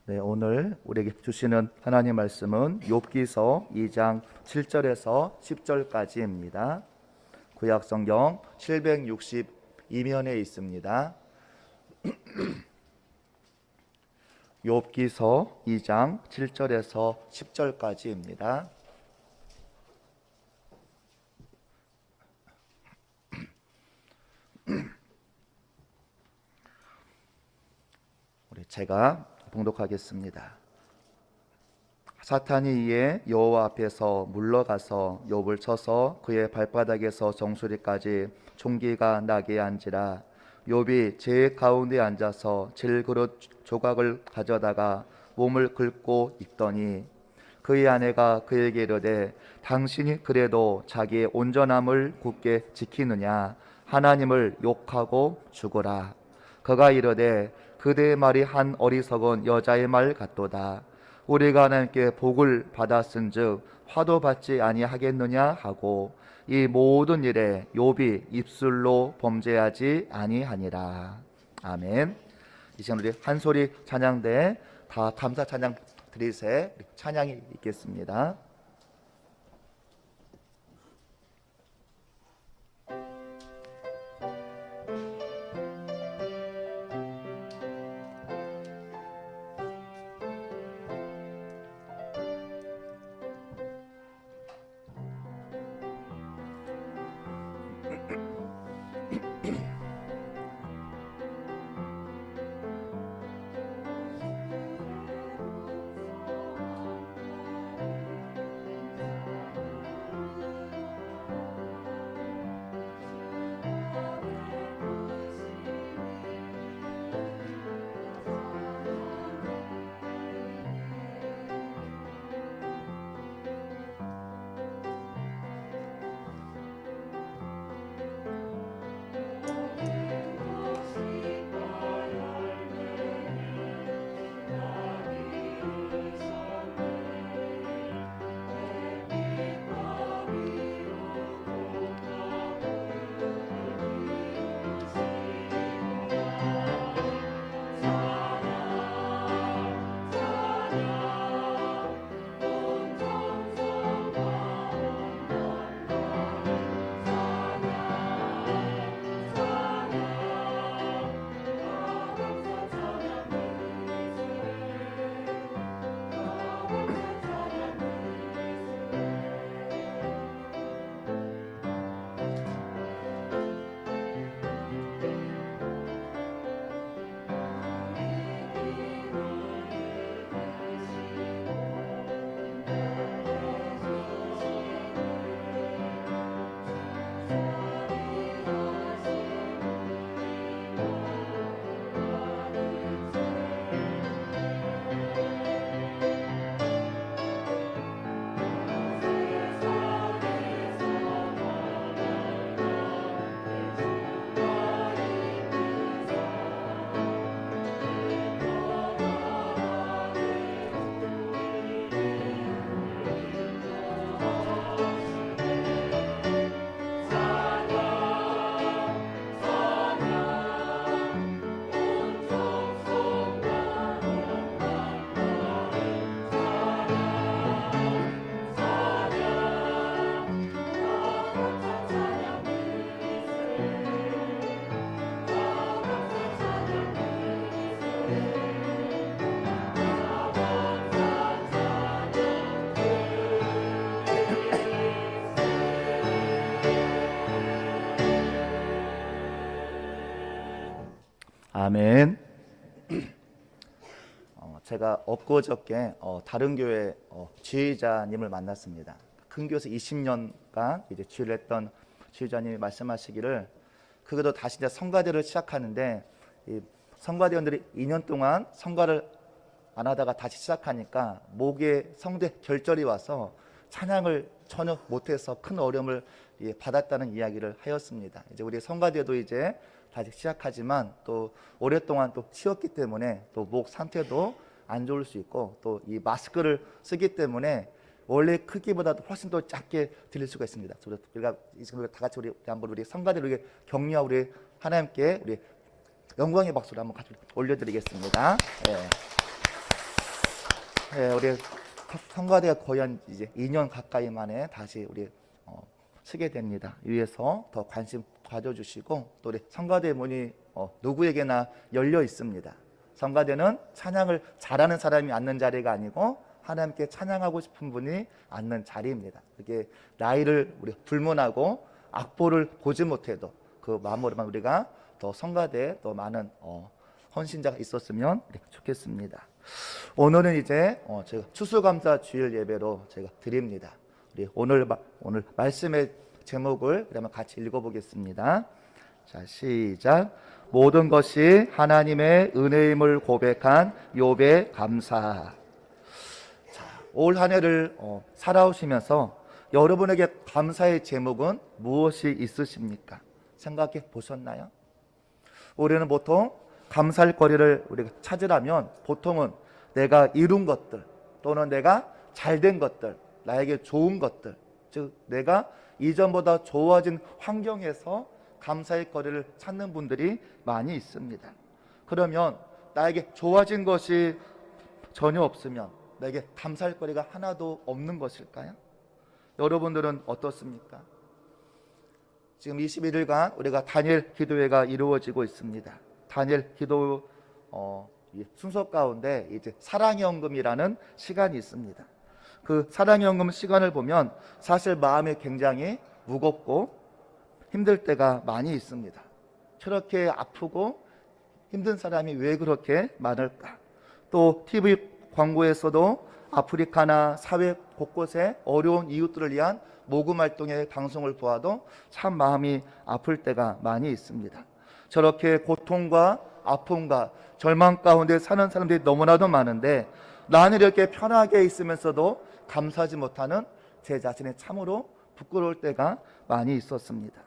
네, 오늘 우리에게 주시는 하나님 말씀은 욥기서 2장 7절에서 10절까지입니다. 구약 성경 762면에 있습니다. 욥기서 2장 7절에서 10절까지입니다. 제가 봉독하겠습니다. 사탄이 이에 여호와 앞에서 물러가서 욥을 쳐서 그의 발바닥에서 정수리까지 총기가 나게 한지라. 욥이 제 가운데 앉아서 질그릇 조각을 가져다가 몸을 긁고 있더니 그의 아내가 그에게 이르되 당신이 그래도 자기의 온전함을 굳게 지키느냐? 하나님을 욕하고 죽으라. 그가 이르되 그대의 말이 한 어리석은 여자의 말 같도다. 우리가 하나님께 복을 받았은즉 화도 받지 아니하겠느냐 하고 이 모든 일에 욥이 입술로 범죄하지 아니하니라. 아멘. 이 시간 우리 한 소리 찬양대 다 감사 찬양 드리세 찬양이 있겠습니다. 아멘. 제가 엊그저께 다른 교회 지휘자님을 만났습니다. 큰 교회에서 20년간 이제 지휘를 했던 지휘자님이 말씀하시기를 그래도 다시 이제 성가대를 시작하는데 이 성가대원들이 2년 동안 성가를 안 하다가 다시 시작하니까 목에 성대 결절이 와서 찬양을 전혀 못해서 큰 어려움을 받았다는 이야기를 하였습니다. 이제 우리 성가대도 이제 다시 시작하지만 또 오랫동안 또 쉬었기 때문에 또 목 상태도 안 좋을 수 있고 또 이 마스크를 쓰기 때문에 원래 크기보다도 훨씬 더 작게 들릴 수가 있습니다. 우리가 지금 다 같이 우리 한번 우리 성가대를 우리 격려하고 우리 하나님께 우리 영광의 박수를 한번 같이 올려드리겠습니다. 네. 우리 성가대가 거의 한 이제 2년 가까이 만에 다시 우리 쓰게 됩니다. 위에서 더 관심 가져주시고 또 우리 성가대 문이 누구에게나 열려 있습니다. 성가대는 찬양을 잘하는 사람이 앉는 자리가 아니고 하나님께 찬양하고 싶은 분이 앉는 자리입니다. 그게 나이를 우리 불문하고 악보를 보지 못해도 그 마음으로만 우리가 더 성가대에 더 많은 헌신자가 있었으면 좋겠습니다. 오늘은 이제 제가 추수감사 주일 예배로 제가 드립니다. 우리 오늘 말씀의 제목을 그러면 같이 읽어보겠습니다. 자, 시작. 모든 것이 하나님의 은혜임을 고백한 욥의 감사. 자, 올 한 해를 살아오시면서 여러분에게 감사의 제목은 무엇이 있으십니까? 생각해 보셨나요? 우리는 보통 감사할 거리를 우리가 찾으려면 보통은 내가 이룬 것들 또는 내가 잘된 것들, 나에게 좋은 것들, 즉 내가 이전보다 좋아진 환경에서 감사의 거리를 찾는 분들이 많이 있습니다. 그러면 나에게 좋아진 것이 전혀 없으면 나에게 감사할 거리가 하나도 없는 것일까요? 여러분들은 어떻습니까? 지금 21일간 우리가 다니엘 기도회가 이루어지고 있습니다. 다니엘 기도 순서 가운데 이제 사랑의 헌금이라는 시간이 있습니다. 그 사랑의 헌금 시간을 보면 사실 마음이 굉장히 무겁고 힘들 때가 많이 있습니다. 저렇게 아프고 힘든 사람이 왜 그렇게 많을까? 또 TV 광고에서도 아프리카나 사회 곳곳에 어려운 이웃들을 위한 모금 활동의 방송을 보아도 참 마음이 아플 때가 많이 있습니다. 저렇게 고통과 아픔과 절망 가운데 사는 사람들이 너무나도 많은데 나는 이렇게 편하게 있으면서도 감사하지 못하는 제 자신이 참으로 부끄러울 때가 많이 있었습니다.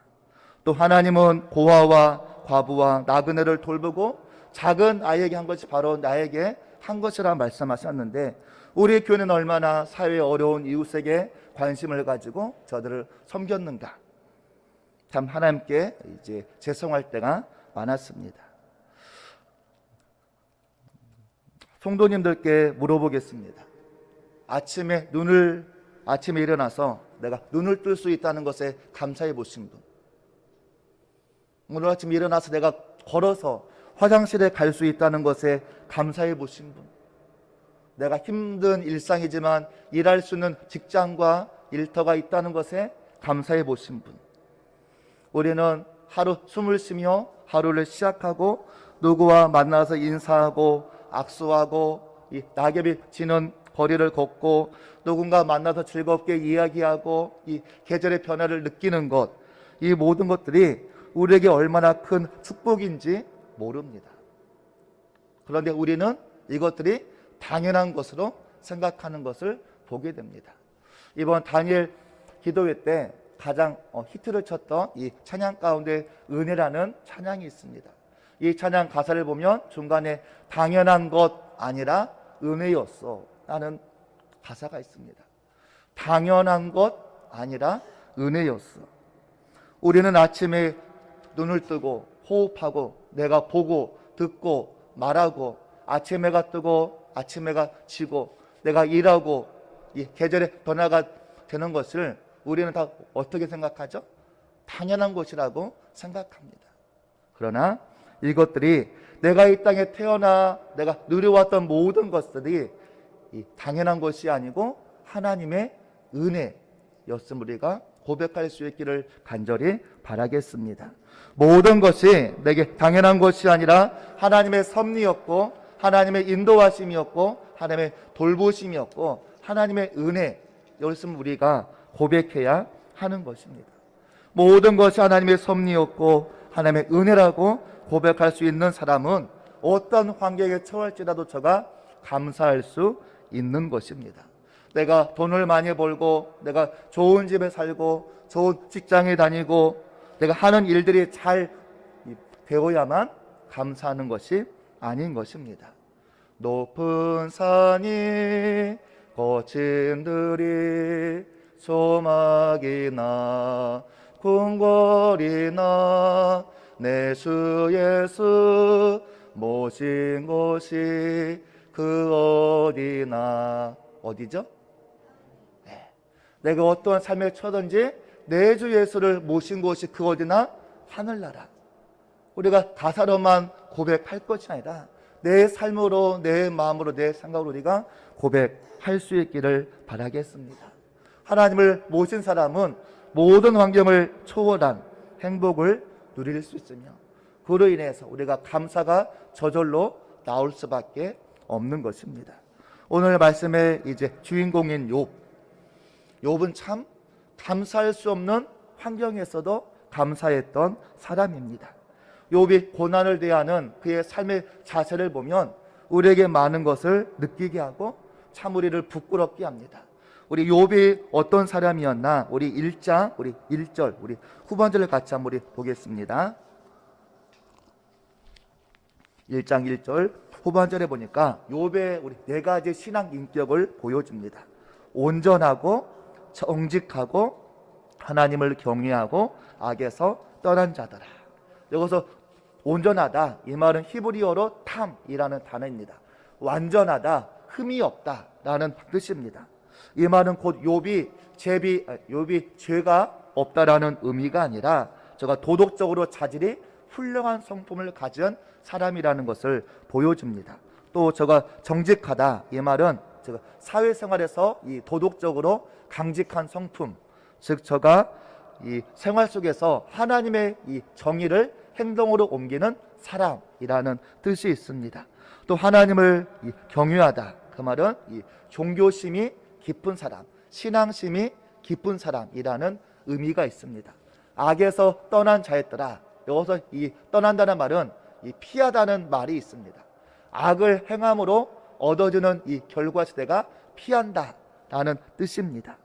또 하나님은 고아와 과부와 나그네를 돌보고 작은 아이에게 한 것이 바로 나에게 한 것이라 말씀하셨는데 우리 교회는 얼마나 사회의 어려운 이웃에게 관심을 가지고 저들을 섬겼는가. 참 하나님께 이제 죄송할 때가 많았습니다. 성도님들께 물어보겠습니다. 아침에 일어나서 내가 눈을 뜰 수 있다는 것에 감사해 보신 분, 오늘 아침 일어나서 내가 걸어서 화장실에 갈 수 있다는 것에 감사해 보신 분, 내가 힘든 일상이지만 일할 수 있는 직장과 일터가 있다는 것에 감사해 보신 분, 우리는 하루 숨을 쉬며 하루를 시작하고 누구와 만나서 인사하고 악수하고 이 낙엽이 지는 거리를 걷고 누군가 만나서 즐겁게 이야기하고 이 계절의 변화를 느끼는 것, 이 모든 것들이 우리에게 얼마나 큰 축복인지 모릅니다. 그런데 우리는 이것들이 당연한 것으로 생각하는 것을 보게 됩니다. 이번 다니엘 기도회 때 가장 히트를 쳤던 이 찬양 가운데 은혜라는 찬양이 있습니다. 이 찬양 가사를 보면 중간에 당연한 것 아니라 은혜였어 라는 가사가 있습니다. 당연한 것 아니라 은혜였어. 우리는 아침에 눈을 뜨고 호흡하고 내가 보고 듣고 말하고 아침 해가 뜨고 아침 해가 지고 내가 일하고 이 계절의 변화가 되는 것을 우리는 다 어떻게 생각하죠? 당연한 것이라고 생각합니다. 그러나 이것들이 내가 이 땅에 태어나 내가 누려왔던 모든 것들이 당연한 것이 아니고 하나님의 은혜였음을 우리가 고백할 수 있기를 간절히 바라겠습니다. 모든 것이 내게 당연한 것이 아니라 하나님의 섭리였고 하나님의 인도하심이었고 하나님의 돌보심이었고 하나님의 은혜였음을 우리가 고백해야 하는 것입니다. 모든 것이 하나님의 섭리였고 하나님의 은혜라고 고백할 수 있는 사람은 어떤 환경에 처할지라도 저가 감사할 수 있는 것입니다. 내가 돈을 많이 벌고 내가 좋은 집에 살고 좋은 직장에 다니고 내가 하는 일들이 잘 되어야만 감사하는 것이 아닌 것입니다. 높은 산이 거친 들이 소막이나 궁궐이나 내 주 예수 모신 곳이 그 어디나 어디죠? 네. 내가 어떠한 삶을 처하든지 내 주 예수를 모신 곳이 그 어디나 하늘나라. 우리가 가사로만 고백할 것이 아니라 내 삶으로, 내 마음으로, 내 생각으로 우리가 고백할 수 있기를 바라겠습니다. 하나님을 모신 사람은 모든 환경을 초월한 행복을 누릴 수 있으며 그로 인해서 우리가 감사가 저절로 나올 수밖에 없는 것입니다. 오늘 말씀의 이제 주인공인 욥은 참 감사할 수 없는 환경에서도 감사했던 사람입니다. 욥이 고난을 대하는 그의 삶의 자세를 보면 우리에게 많은 것을 느끼게 하고 참 우리를 부끄럽게 합니다. 우리 욥이 어떤 사람이었나 우리 1장 우리 1절 우리 후반절을 같이 한번 우리 보겠습니다. 1장 1절 후반절에 보니까 욥의 우리 네 가지 신앙 인격을 보여줍니다. 온전하고 정직하고 하나님을 경외하고 악에서 떠난 자더라. 여기서 온전하다 이 말은 히브리어로 탐이라는 단어입니다. 완전하다, 흠이 없다라는 뜻입니다. 이 말은 곧 욥이 죄가 없다라는 의미가 아니라 저가 도덕적으로 자질이 훌륭한 성품을 가진 사람이라는 것을 보여줍니다. 또 저가 정직하다 이 말은 제가 사회생활에서 이 도덕적으로 강직한 성품, 즉 저가 이 생활 속에서 하나님의 이 정의를 행동으로 옮기는 사람이라는 뜻이 있습니다. 또 하나님을 경외하다 그 말은 이 종교심이 깊은 사람, 신앙심이 깊은 사람이라는 의미가 있습니다. 악에서 떠난 자였더라. 여기서 이 떠난다는 말은 이 피하다는 말이 있습니다. 악을 행함으로 얻어지는 이 결과시대가 피한다라는 뜻입니다.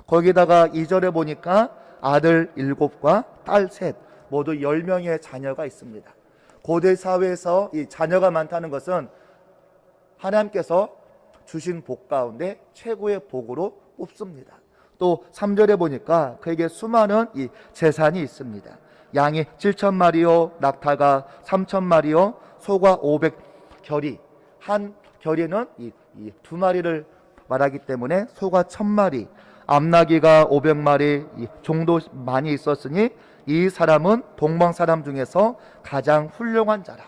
거기다가 2절에 보니까 아들 7과 딸 3 모두 10명의 자녀가 있습니다. 고대 사회에서 이 자녀가 많다는 것은 하나님께서 주신 복 가운데 최고의 복으로 뽑습니다. 또 3절에 보니까 그에게 수많은 이 재산이 있습니다. 양이 7,000마리요, 낙타가 3,000마리요, 소가 500결이. 한 결이는 이 2마리를 말하기 때문에 소가 1,000마리, 암나귀가 500마리 정도 많이 있었으니 이 사람은 동방 사람 중에서 가장 훌륭한 자라.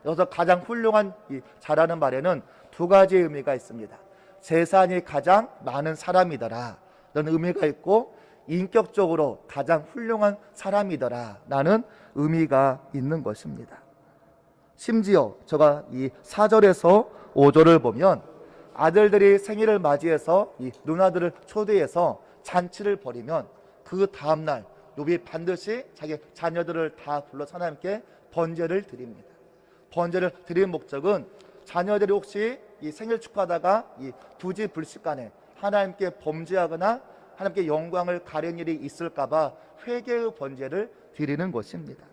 여기서 가장 훌륭한 자라는 말에는 두 가지 의미가 있습니다. 재산이 가장 많은 사람이더라 라는 의미가 있고 인격적으로 가장 훌륭한 사람이더라 라는 의미가 있는 것입니다. 심지어 제가 이 4절에서 5절을 보면 아들들이 생일을 맞이해서 이 누나들을 초대해서 잔치를 벌이면 그 다음날 욥이 반드시 자기 자녀들을 다 불러서 하나님께 번제를 드립니다. 번제를 드리는 목적은 자녀들이 혹시 이 생일 축하하다가 이 부지불식간에 하나님께 범죄하거나 하나님께 영광을 가린 일이 있을까봐 회개의 번제를 드리는 것입니다.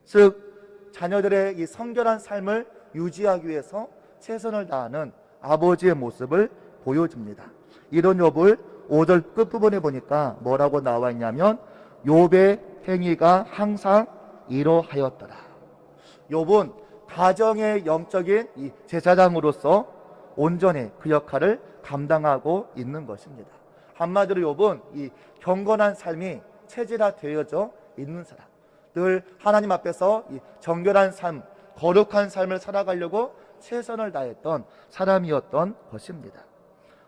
즉 자녀들의 이 성결한 삶을 유지하기 위해서 최선을 다하는 아버지의 모습을 보여줍니다. 이런 욥을 5절 끝부분에 보니까 뭐라고 나와 있냐면 욥의 행위가 항상 이러하였더라. 욥은 가정의 영적인 이 제사장으로서 온전히 그 역할을 감당하고 있는 것입니다. 한마디로 욥은 이 경건한 삶이 체질화되어져 있는 사람, 늘 하나님 앞에서 이 정결한 삶, 거룩한 삶을 살아가려고 최선을 다했던 사람이었던 것입니다.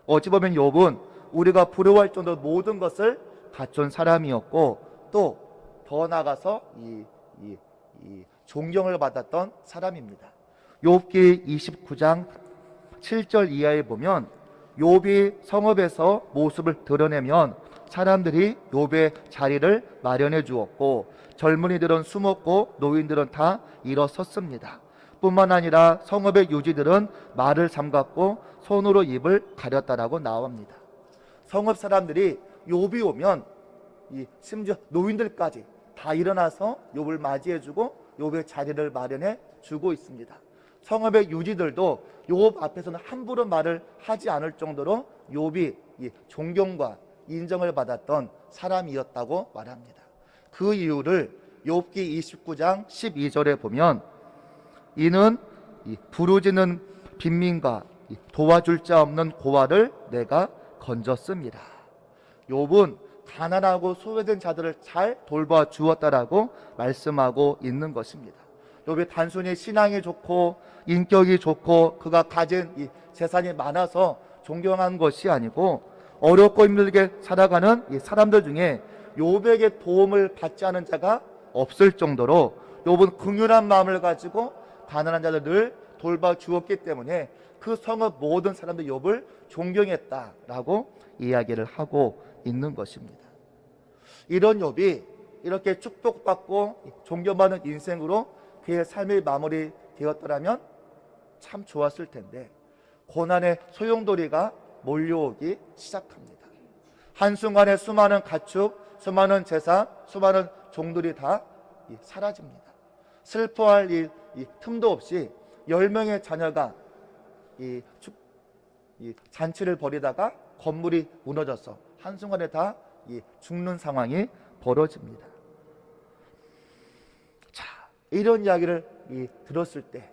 어찌 보면 욥은 우리가 부러워할 정도로 모든 것을 갖춘 사람이었고 또 더 나아가서 존경을 받았던 사람입니다. 욥기 29장 7절 이하에 보면 욥이 성읍에서 모습을 드러내면 사람들이 욥의 자리를 마련해 주었고 젊은이들은 숨었고 노인들은 다 일어섰습니다. 뿐만 아니라 성읍의 유지들은 말을 삼갔고 손으로 입을 가렸다라고 나옵니다. 성읍 사람들이 욥이 오면 심지어 노인들까지 다 일어나서 욥을 맞이해주고 욥의 자리를 마련해 주고 있습니다. 성읍의 유지들도 욥 앞에서는 함부로 말을 하지 않을 정도로 욥이 존경과 인정을 받았던 사람이었다고 말합니다. 그 이유를 욥기 29장 12절에 보면 이는 부르짖는 빈민과 도와줄 자 없는 고아를 내가 건졌습니다. 욥은 가난하고 소외된 자들을 잘 돌봐 주었다라고 말씀하고 있는 것입니다. 욥이 단순히 신앙이 좋고 인격이 좋고 그가 가진 이 재산이 많아서 존경한 것이 아니고 어렵고 힘들게 살아가는 이 사람들 중에 욥에게 도움을 받지 않은 자가 없을 정도로 욥은 긍휼한 마음을 가지고 가난한 자들을 돌봐 주었기 때문에 그 성읍 모든 사람들이 욥을 존경했다라고 이야기를 하고 있는 것입니다. 이런 욥이 이렇게 축복받고 존경받는 인생으로 그의 삶이 마무리되었더라면 참 좋았을 텐데 고난의 소용돌이가 몰려오기 시작합니다. 한순간에 수많은 가축, 수많은 재산, 수많은 종들이 다 사라집니다. 슬퍼할 이 틈도 없이 10명의 자녀가 이 잔치를 벌이다가 건물이 무너져서 한순간에 다 죽는 상황이 벌어집니다. 자, 이런 이야기를 들었을 때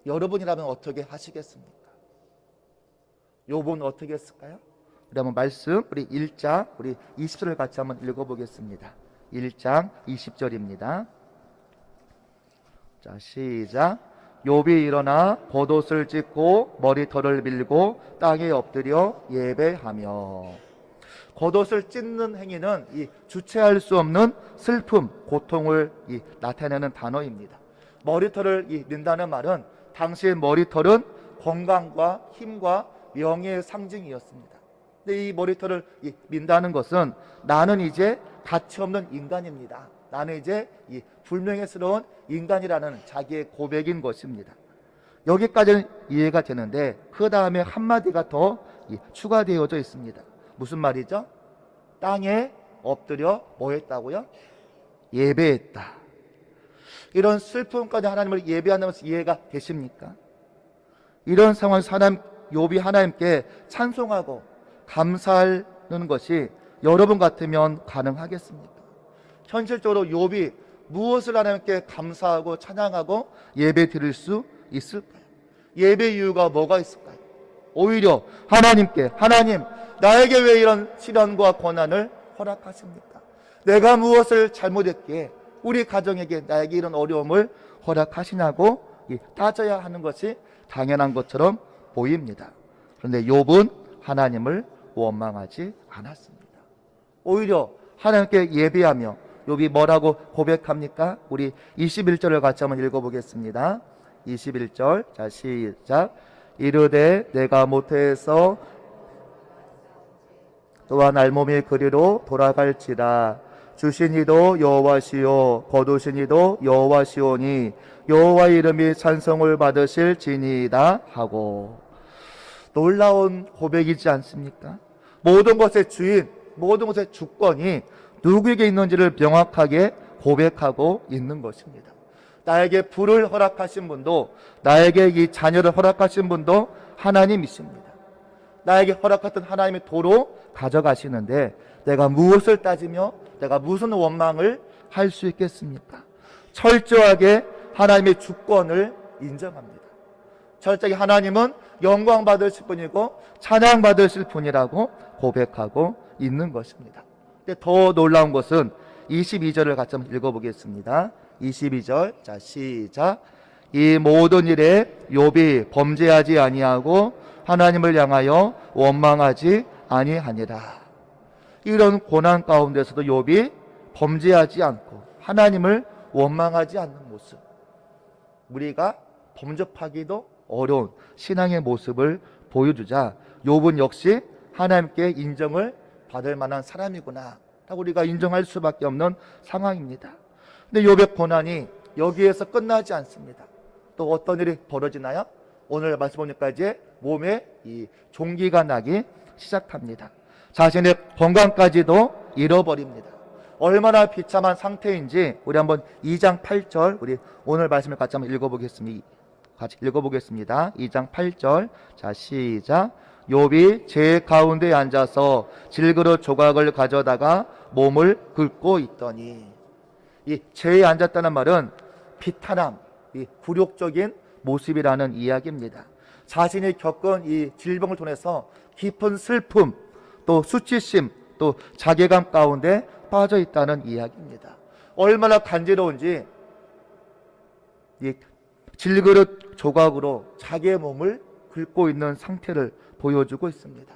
여러분이라면 어떻게 하시겠습니까? 욥은 어떻게 했을까요? 우리 한번 말씀, 우리 1장, 우리 20절을 같이 한번 읽어보겠습니다. 1장 20절입니다. 자, 시작. 욥이 일어나 겉옷을 찢고 머리털을 밀고 땅에 엎드려 예배하며. 겉옷을 찢는 행위는 이 주체할 수 없는 슬픔, 고통을 나타내는 단어입니다. 머리털을 민다는 말은 당시의 머리털은 건강과 힘과 명예의 상징이었습니다. 근데 이 머리털을 민다는 것은 나는 이제 가치 없는 인간입니다. 나는 이제 불명예스러운 인간이라는 자기의 고백인 것입니다. 여기까지는 이해가 되는데 그 다음에 한마디가 더 추가되어져 있습니다. 무슨 말이죠? 땅에 엎드려 뭐 했다고요? 예배했다. 이런 슬픔까지 하나님을 예배한다는 것이 이해가 되십니까? 이런 상황에서 욥이 하나님께 찬송하고 감사하는 것이 여러분 같으면 가능하겠습니까? 현실적으로 욥이 무엇을 하나님께 감사하고 찬양하고 예배 드릴 수 있을까요? 예배 이유가 뭐가 있을까요? 오히려 하나님께, 하나님 나에게 왜 이런 시련과 고난을 허락하십니까? 내가 무엇을 잘못했기에 우리 가정에게 나에게 이런 어려움을 허락하시냐고 따져야 하는 것이 당연한 것처럼 보입니다. 그런데 욥은 하나님을 원망하지 않았습니다. 오히려 하나님께 예배하며 욥이 뭐라고 고백합니까? 우리 21절을 같이 한번 읽어보겠습니다. 21절, 자 시작. 이르되 내가 못해서 또한 알몸이 그리로 돌아갈지라. 주신 이도 여호와시요 거두신 이도 여호와시오니 여호와 이름이 찬송을 받으실지니이다 하고. 놀라운 고백이지 않습니까? 모든 것의 주인, 모든 것의 주권이 누구에게 있는지를 명확하게 고백하고 있는 것입니다. 나에게 불을 허락하신 분도, 나에게 이 자녀를 허락하신 분도 하나님이십니다. 나에게 허락했던 하나님의 도로 가져가시는데 내가 무엇을 따지며 내가 무슨 원망을 할 수 있겠습니까? 철저하게 하나님의 주권을 인정합니다. 철저하게 하나님은 영광 받으실 분이고 찬양 받으실 분이라고 고백하고 있는 것입니다. 근데 더 놀라운 것은 22절을 같이 한번 읽어보겠습니다. 22절, 자 시작. 이 모든 일에 욥이 범죄하지 아니하고 하나님을 향하여 원망하지 아니하니라. 이런 고난 가운데서도 욥이 범죄하지 않고 하나님을 원망하지 않는 모습, 우리가 범접하기도 어려운 신앙의 모습을 보여주자 욥은 역시 하나님께 인정을 받을 만한 사람이구나 라고 우리가 인정할 수밖에 없는 상황입니다. 근데 욥의 고난이 여기에서 끝나지 않습니다. 또 어떤 일이 벌어지나요? 오늘 말씀 보니까 이제 몸에 이 종기가 나기 시작합니다. 자신의 건강까지도 잃어버립니다. 얼마나 비참한 상태인지 우리 한번 2장 8절 우리 오늘 말씀을 같이 한번 읽어보겠습니다. 2장 8절, 자 시작. 욥이 제 가운데 앉아서 질그릇 조각을 가져다가 몸을 긁고 있더니. 이 제에 앉았다는 말은 비탄함, 이 굴욕적인 모습이라는 이야기입니다. 자신이 겪은 이 질병을 통해서 깊은 슬픔, 또 수치심, 또 자괴감 가운데 빠져 있다는 이야기입니다. 얼마나 간지러운지 이 질그릇 조각으로 자기의 몸을 긁고 있는 상태를 보여주고 있습니다.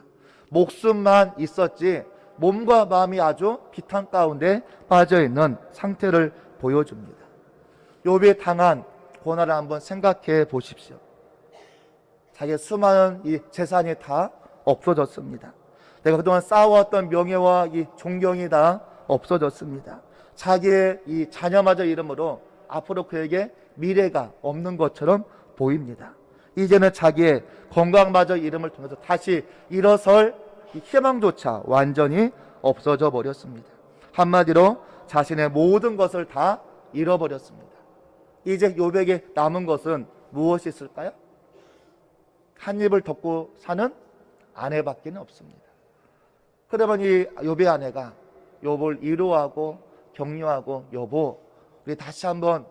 목숨만 있었지 몸과 마음이 아주 비탄 가운데 빠져 있는 상태를 보여줍니다. 욥이 당한 고난을 한번 생각해 보십시오. 자기의 수많은 이 재산이 다 없어졌습니다. 내가 그동안 쌓아왔던 명예와 이 존경이 다 없어졌습니다. 자기의 이 자녀마저 이름으로 앞으로 그에게 미래가 없는 것처럼 보입니다. 이제는 자기의 건강마저 이름을 통해서 다시 일어설 희망조차 완전히 없어져 버렸습니다. 한마디로 자신의 모든 것을 다 잃어버렸습니다. 이제 욥에게 남은 것은 무엇이 있을까요? 한 입을 덮고 사는 아내밖에 없습니다. 그러면 이 욥의 아내가 욥을 위로하고 격려하고, 여보, 우리 다시 한번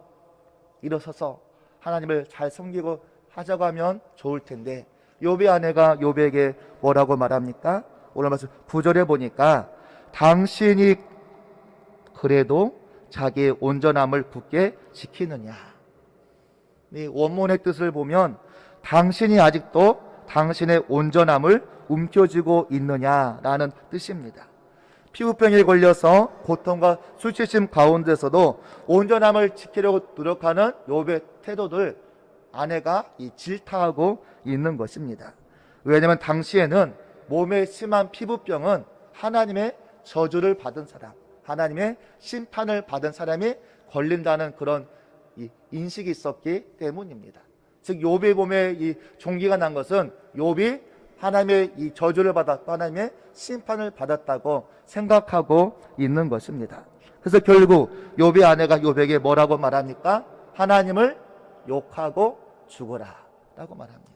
일어서서 하나님을 잘 섬기고 하자고 하면 좋을 텐데, 욥의 아내가 욥에게 뭐라고 말합니까? 오늘 말씀 9절에 보니까 당신이 그래도 자기의 온전함을 굳게 지키느냐. 이 원문의 뜻을 보면 당신이 아직도 당신의 온전함을 움켜쥐고 있느냐라는 뜻입니다. 피부병에 걸려서 고통과 수치심 가운데서도 온전함을 지키려고 노력하는 욥의 태도를 아내가 질타하고 있는 것입니다. 왜냐하면 당시에는 몸에 심한 피부병은 하나님의 저주를 받은 사람, 하나님의 심판을 받은 사람이 걸린다는 그런 인식이 있었기 때문입니다. 즉 욥의 몸에 이 종기가 난 것은 욥이 하나님의 이 저주를 받았고 하나님의 심판을 받았다고 생각하고 있는 것입니다. 그래서 결국 욥의 아내가 욥에게 뭐라고 말합니까? 하나님을 욕하고 죽어라 라고 말합니다.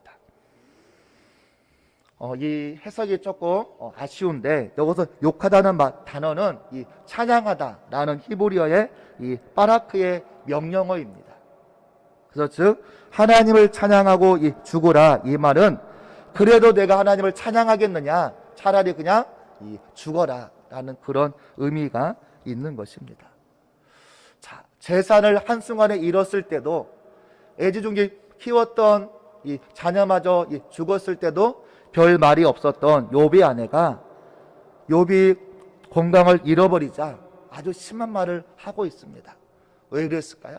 이 해석이 조금 아쉬운데, 여기서 욕하다는 단어는 이 찬양하다라는 히브리어의 이 바라크의 명령어입니다. 그래서 즉 하나님을 찬양하고 죽어라, 이 말은 그래도 내가 하나님을 찬양하겠느냐, 차라리 그냥 죽어라 라는 그런 의미가 있는 것입니다. 자, 재산을 한순간에 잃었을 때도, 애지중지 키웠던 이 자녀마저 죽었을 때도 별 말이 없었던 욥의 아내가 욥이 건강을 잃어버리자 아주 심한 말을 하고 있습니다. 왜 그랬을까요?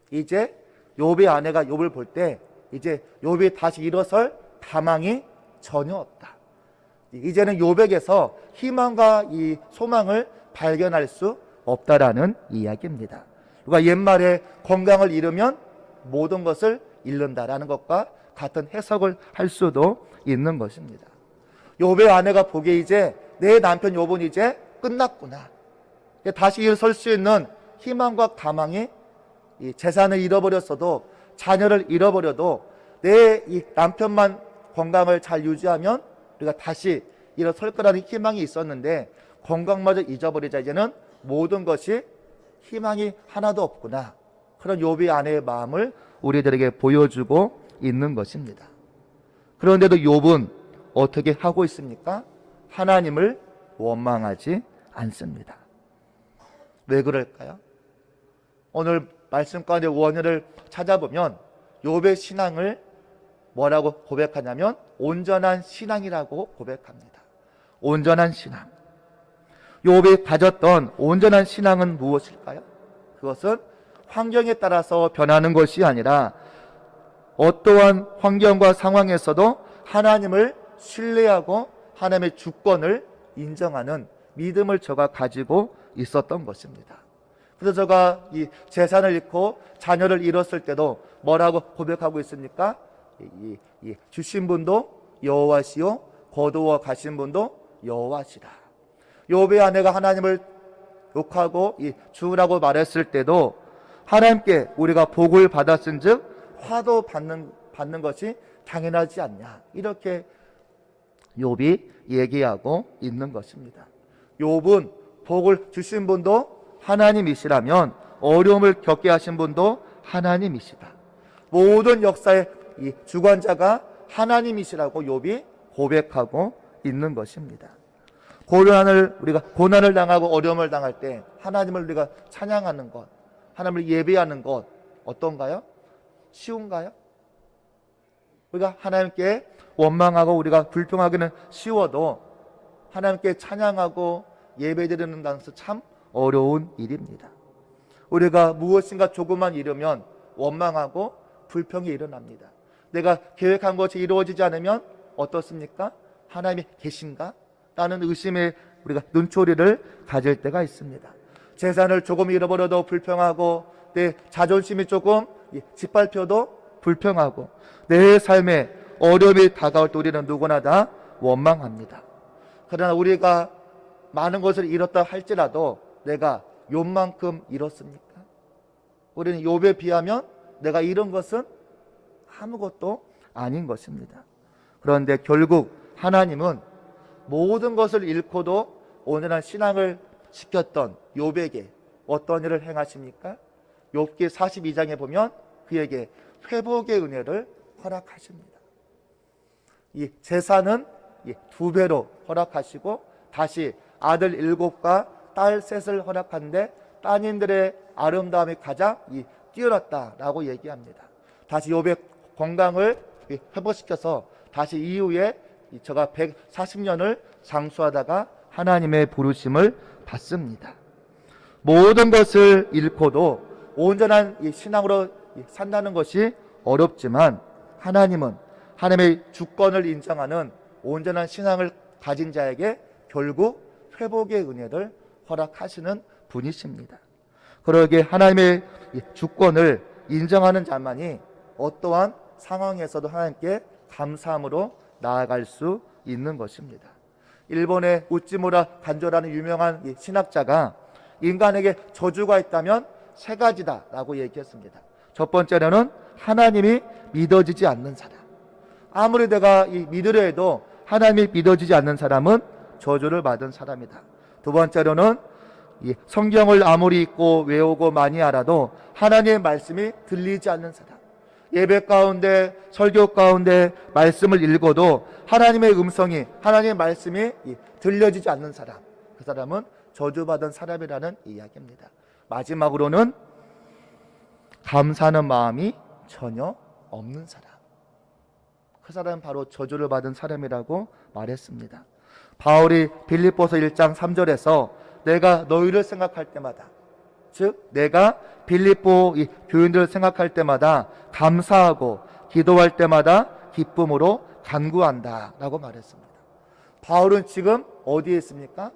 이제 욥의 아내가 욥을 볼 때 이제 욥이 다시 일어설 가망이 전혀 없다. 이제는 욥에게서 희망과 이 소망을 발견할 수 없다라는 이야기입니다. 그러니까 옛말에 건강을 잃으면 모든 것을 잃는다라는 것과 같은 해석을 할 수도 있는 것입니다. 욥의 아내가 보기에 이제 내 남편 욥은 이제 끝났구나, 다시 일어설 수 있는 희망과 가망이, 이 재산을 잃어버렸어도, 자녀를 잃어버려도 내 이 남편만 건강을 잘 유지하면 우리가 다시 일어설 거라는 희망이 있었는데 건강마저 잊어버리자 이제는 모든 것이 희망이 하나도 없구나, 그런 욥의 아내의 마음을 우리들에게 보여주고 있는 것입니다. 그런데도 욥은 어떻게 하고 있습니까? 하나님을 원망하지 않습니다. 왜 그럴까요? 오늘 말씀 가운데 원인을 찾아보면 욥의 신앙을 뭐라고 고백하냐면 온전한 신앙이라고 고백합니다. 온전한 신앙. 욥이 가졌던 온전한 신앙은 무엇일까요? 그것은 환경에 따라서 변하는 것이 아니라 어떠한 환경과 상황에서도 하나님을 신뢰하고 하나님의 주권을 인정하는 믿음을 저가 가지고 있었던 것입니다. 그래서 저가 이 재산을 잃고 자녀를 잃었을 때도 뭐라고 고백하고 있습니까? 주신 분도 여호와시요 거두어 가신 분도 여호와시라. 욥의 아내가 하나님을 욕하고 죽으라고 말했을 때도 하나님께 우리가 복을 받았은즉 화도 받는 것이 당연하지 않냐, 이렇게 욥이 얘기하고 있는 것입니다. 욥은 복을 주신 분도 하나님이시라면 어려움을 겪게 하신 분도 하나님이시다. 모든 역사의 이 주관자가 하나님이시라고 욥이 고백하고 있는 것입니다. 고난을 당하고 어려움을 당할 때 하나님을 우리가 찬양하는 것, 하나님을 예배하는 것 어떤가요? 쉬운가요? 우리가 하나님께 원망하고 우리가 불평하기는 쉬워도 하나님께 찬양하고 예배드리는 것은 참 어려운 일입니다. 우리가 무엇인가 조금만 이루면 원망하고 불평이 일어납니다. 내가 계획한 것이 이루어지지 않으면 어떻습니까? 하나님이 계신가? 라는 의심에 우리가 눈초리를 가질 때가 있습니다. 재산을 조금 잃어버려도 불평하고 내 자존심이 조금 짓밟혀도 불평하고 내 삶에 어려움이 다가올 때 우리는 누구나 다 원망합니다. 그러나 우리가 많은 것을 잃었다 할지라도 내가 욥만큼 잃었습니까? 우리는 욥에 비하면 내가 잃은 것은 아무것도 아닌 것입니다. 그런데 결국 하나님은 모든 것을 잃고도 온전한 신앙을 지켰던 욥에게 어떤 일을 행하십니까? 욥기 42장에 보면 그에게 회복의 은혜를 허락하십니다. 이 재산은 2배로 허락하시고 다시 아들 7과 딸 3을 허락하는데 따님들의 아름다움이 가장 뛰어났다라고 얘기합니다. 다시 욥의 건강을 회복시켜서 다시 이후에 저가 140년을 장수하다가 하나님의 부르심을 받습니다. 모든 것을 잃고도 온전한 신앙으로 산다는 것이 어렵지만 하나님은 하나님의 주권을 인정하는 온전한 신앙을 가진 자에게 결국 회복의 은혜를 허락하시는 분이십니다. 그러기에 하나님의 주권을 인정하는 자만이 어떠한 상황에서도 하나님께 감사함으로 나아갈 수 있는 것입니다. 일본의 우찌무라 간조라는 유명한 신학자가 인간에게 저주가 있다면 3가지다라고 얘기했습니다. 첫 번째로는 하나님이 믿어지지 않는 사람. 아무리 내가 믿으려 해도 하나님이 믿어지지 않는 사람은 저주를 받은 사람이다. 두 번째로는 성경을 아무리 읽고 외우고 많이 알아도 하나님의 말씀이 들리지 않는 사람. 예배 가운데 설교 가운데 말씀을 읽어도 하나님의 음성이 하나님의 말씀이 들려지지 않는 사람, 그 사람은 저주받은 사람이라는 이야기입니다. 마지막으로는 감사하는 마음이 전혀 없는 사람, 그 사람은 바로 저주를 받은 사람이라고 말했습니다. 바울이 빌립보서 1장 3절에서 내가 너희를 생각할 때마다, 즉 내가 빌립보 교인들을 생각할 때마다 감사하고 기도할 때마다 기쁨으로 간구한다 라고 말했습니다. 바울은 지금 어디에 있습니까?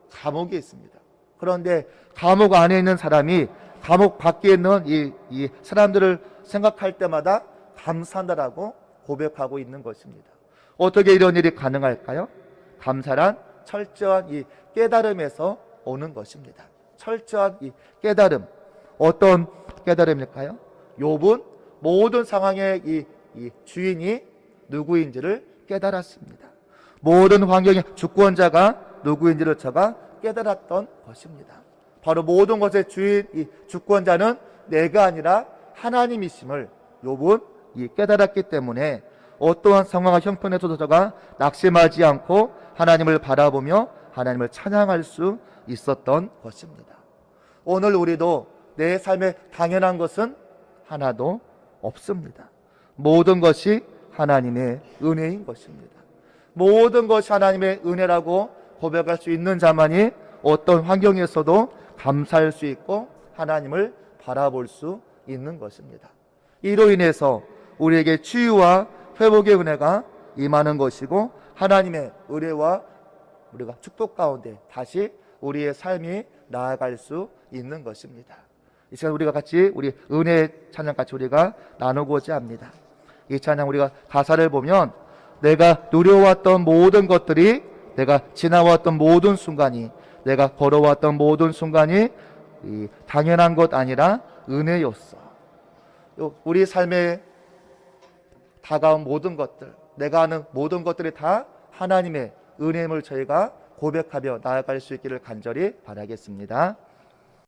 감옥에 있습니다. 그런데 감옥 안에 있는 사람이 감옥 밖에 있는 이 사람들을 생각할 때마다 감사한다라고 고백하고 있는 것입니다. 어떻게 이런 일이 가능할까요? 감사란 철저한 이 깨달음에서 오는 것입니다. 철저한 이 깨달음. 어떤 깨달음일까요? 욥은 모든 상황의 이 주인이 누구인지를 깨달았습니다. 모든 환경의 주권자가 누구인지를 저가 깨달았던 것입니다. 바로 모든 것의 주인, 이 주권자는 내가 아니라 하나님이심을 욥은 깨달았기 때문에 어떠한 상황과 형편에서도 저가 낙심하지 않고 하나님을 바라보며 하나님을 찬양할 수 있었던 것입니다. 오늘 우리도 내 삶에 당연한 것은 하나도 없습니다. 모든 것이 하나님의 은혜인 것입니다. 모든 것이 하나님의 은혜라고 고백할 수 있는 자만이 어떤 환경에서도 감사할 수 있고 하나님을 바라볼 수 있는 것입니다. 이로 인해서 우리에게 치유와 회복의 은혜가 임하는 것이고 하나님의 은혜와 우리가 축복 가운데 다시 우리의 삶이 나아갈 수 있는 것입니다. 이 시간 우리가 같이 우리 은혜 찬양 같이 우리가 나누고자 합니다. 이 찬양 우리가 가사를 보면 내가 누려왔던 모든 것들이, 내가 지나왔던 모든 순간이, 내가 걸어왔던 모든 순간이 당연한 것 아니라 은혜였어. 우리 삶에 다가온 모든 것들, 내가 아는 모든 것들이 다 하나님의 은혜임을 저희가 고백하며 나아갈 수 있기를 간절히 바라겠습니다.